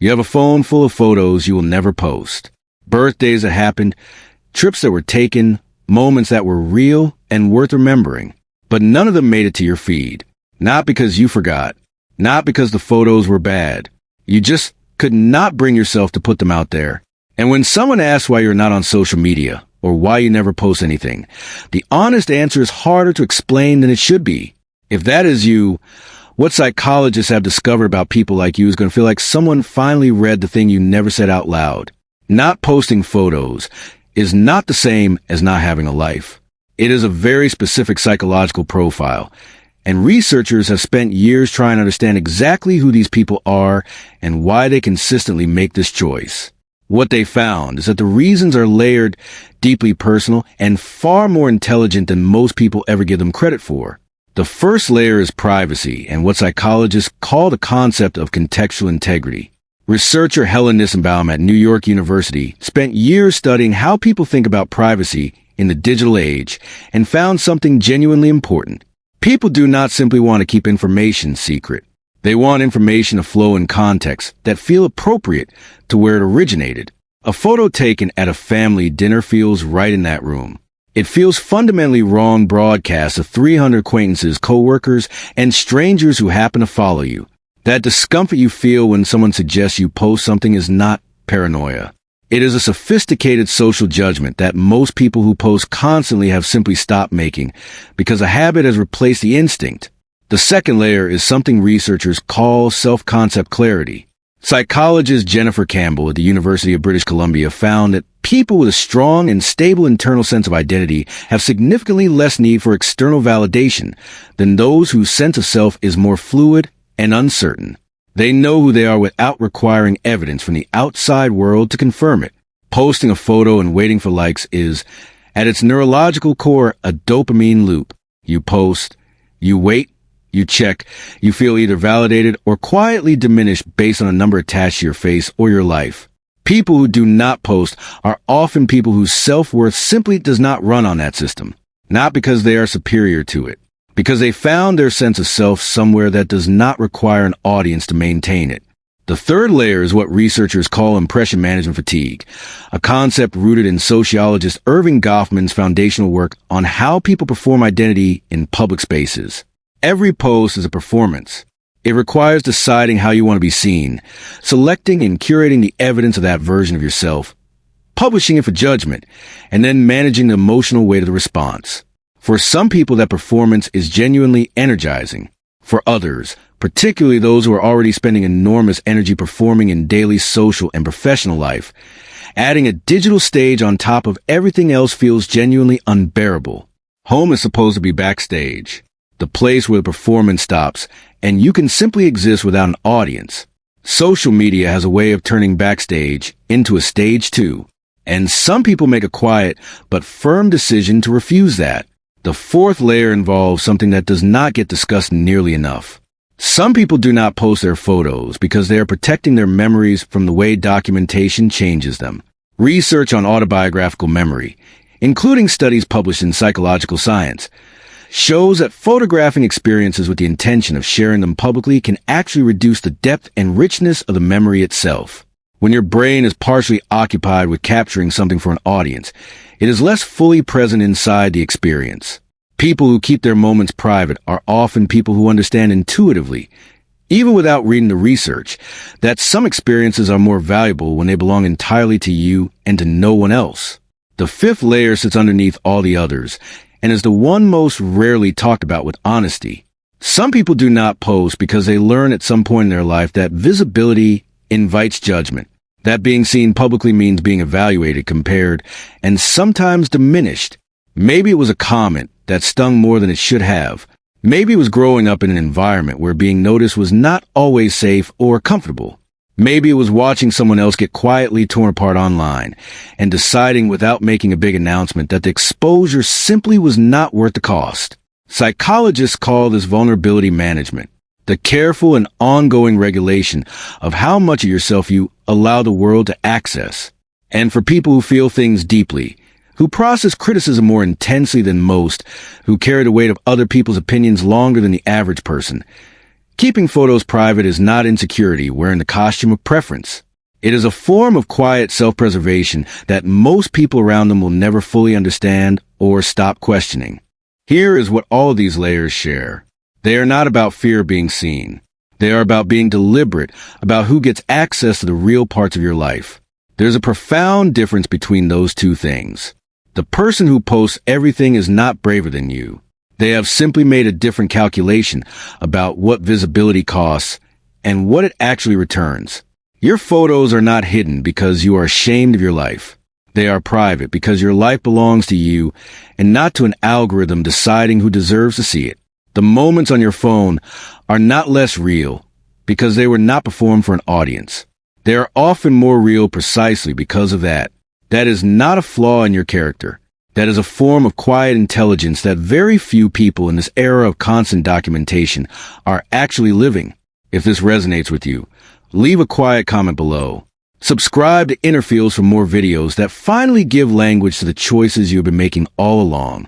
You have a phone full of photos you will never post. Birthdays that happened, trips that were taken, moments that were real and worth remembering. But none of them made it to your feed. Not because you forgot. Not because the photos were bad. You just could not bring yourself to put them out there. And when someone asks why you're not on social media, or why you never post anything, the honest answer is harder to explain than it should be. If that is you, what psychologists have discovered about people like you is going to feel like someone finally read the thing you never said out loud. Not posting photos is not the same as not having a life. It is a very specific psychological profile, and researchers have spent years trying to understand exactly who these people are and why they consistently make this choice. What they found is that the reasons are layered, deeply personal, and far more intelligent than most people ever give them credit for. The first layer is privacy and what psychologists call the concept of contextual integrity. Researcher Helen Nissenbaum at New York University spent years studying how people think about privacy in the digital age and found something genuinely important. People do not simply want to keep information secret. They want information to flow in contexts that feel appropriate to where it originated. A photo taken at a family dinner feels right in that room. It feels fundamentally wrong broadcast of 300 acquaintances, coworkers, and strangers who happen to follow you. That discomfort you feel when someone suggests you post something is not paranoia. It is a sophisticated social judgment that most people who post constantly have simply stopped making because a habit has replaced the instinct. The second layer is something researchers call self-concept clarity. Psychologist Jennifer Campbell at the University of British Columbia found that people with a strong and stable internal sense of identity have significantly less need for external validation than those whose sense of self is more fluid and uncertain. They know who they are without requiring evidence from the outside world to confirm it. Posting a photo and waiting for likes is, at its neurological core, a dopamine loop. You post, you wait, you check, you feel either validated or quietly diminished based on a number attached to your face or your life. People who do not post are often people whose self-worth simply does not run on that system. Not because they are superior to it, because they found their sense of self somewhere that does not require an audience to maintain it. The third layer is what researchers call impression management fatigue, a concept rooted in sociologist Erving Goffman's foundational work on how people perform identity in public spaces. Every post is a performance. It requires deciding how you want to be seen, selecting and curating the evidence of that version of yourself, publishing it for judgment, and then managing the emotional weight of the response. For some people, that performance is genuinely energizing. For others, particularly those who are already spending enormous energy performing in daily social and professional life, adding a digital stage on top of everything else feels genuinely unbearable. Home is supposed to be backstage, the place where the performance stops, and you can simply exist without an audience. Social media has a way of turning backstage into a stage too, and some people make a quiet but firm decision to refuse that. The fourth layer involves something that does not get discussed nearly enough. Some people do not post their photos because they are protecting their memories from the way documentation changes them. Research on autobiographical memory, including studies published in Psychological Science, shows that photographing experiences with the intention of sharing them publicly can actually reduce the depth and richness of the memory itself. When your brain is partially occupied with capturing something for an audience, it is less fully present inside the experience. People who keep their moments private are often people who understand intuitively, even without reading the research, that some experiences are more valuable when they belong entirely to you and to no one else. The fifth layer sits underneath all the others, and is the one most rarely talked about with honesty. Some people do not post because they learn at some point in their life that visibility invites judgment, that being seen publicly means being evaluated, compared, and sometimes diminished. Maybe it was a comment that stung more than it should have. Maybe it was growing up in an environment where being noticed was not always safe or comfortable. Maybe it was watching someone else get quietly torn apart online and deciding without making a big announcement that the exposure simply was not worth the cost. Psychologists call this vulnerability management, the careful and ongoing regulation of how much of yourself you allow the world to access. And for people who feel things deeply, who process criticism more intensely than most, who carry the weight of other people's opinions longer than the average person, Keeping photos private is not insecurity wearing the costume of preference. It is a form of quiet self-preservation that most people around them will never fully understand or stop questioning. Here is what all these layers share. They are not about fear of being seen. They are about being deliberate about who gets access to the real parts of your life. There's a profound difference between those two things. The person who posts everything is not braver than you. They have simply made a different calculation about what visibility costs and what it actually returns. Your photos are not hidden because you are ashamed of your life. They are private because your life belongs to you and not to an algorithm deciding who deserves to see it. The moments on your phone are not less real because they were not performed for an audience. They are often more real precisely because of that. That is not a flaw in your character. That is a form of quiet intelligence that very few people in this era of constant documentation are actually living. If this resonates with you, leave a quiet comment below. Subscribe to InnerFeels for more videos that finally give language to the choices you've been making all along.